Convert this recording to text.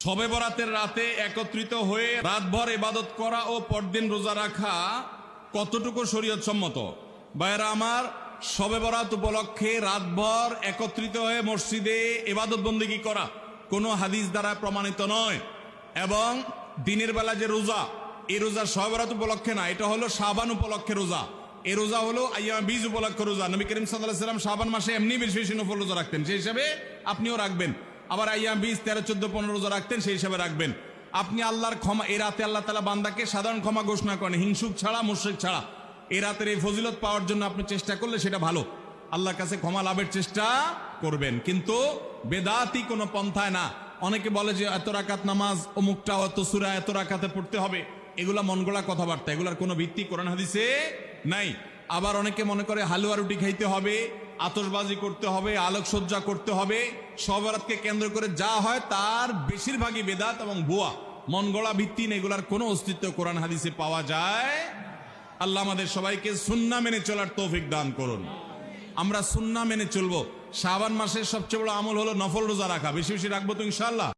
শবে বরাতের রাতে একত্রিত হয়ে রাতভর ইবাদত করা ও পরদিন রোজা রাখা কতটুকু শরীয়ত সম্মত? ভাইরা আমার, শবে বরাত উপলক্ষে রাতভর একত্রিত হয়ে মসজিদে ইবাদত বন্দেগী করা কোনো হাদিস দ্বারা প্রমাণিত নয়। এবং দিনের বেলা যে রোজা, এই রোজা শবে বরাত উপলক্ষে না, এটা হলো শাবান উপলক্ষে রোজা। এই রোজা হলো আইয়াম বীজ উপলক্ষে রোজা। নবী করিম সাল্লাল্লাহু আলাইহি ওয়াসাল্লাম শাবান মাসে এমনি বেশি বেশি নফল রোজা রাখতেন, সেই হিসাবে আপনিও রাখবেন। আবার আইয়াম বীজ 13, 14, 15 রোজা রাখতেন, সেই হিসাবে রাখবেন। আপনি আল্লাহর ক্ষমা, এই রাতে আল্লাহ তাআলা বান্দাকে সাধারণ ক্ষমা ঘোষণা করেন, হিংসুক ছাড়া, মুশরিক ছাড়া। এই রাতের এই ফজিলত পাওয়ার জন্য আপনি চেষ্টা করলে সেটা ভালো, আল্লাহর কাছে ক্ষমা লাভের চেষ্টা করবেন, কিন্তু বেদাতি কোনো পন্থায় না। অনেকে বলে যে এত রাকাত নামাজ, অমুকটা অত সূরা এত রাকাতে পড়তে হবে, এগুলা মন গড়া কথাবার্তা, এগুলার কোনো ভিত্তি কোরআন হাদিসে নাই। আবার অনেকে মনে করে হালুয়া রুটি খাইতে হবে, আতশবাজি করতে হবে, আলোকসজ্জা করতে হবে। শবে বরাতকে কেন্দ্র করে যা হয় তার বেশিরভাগই বেদাত এবং ভুয়া, মন গড়া ভিত্তিহীন, এগুলার কোনো অস্তিত্ব কোরআন হাদিসে পাওয়া যায়। আল্লাহ আমাদের সবাইকে সুন্নাহ মেনে চলার তৌফিক দান করুন। আমরা সুন্নাহ মেনে চলবো। শাবান মাসের সবচেয়ে বড় আমল হলো নফল রোজা রাখা। বেশি বেশি রাখবো তো ইনশাআল্লাহ।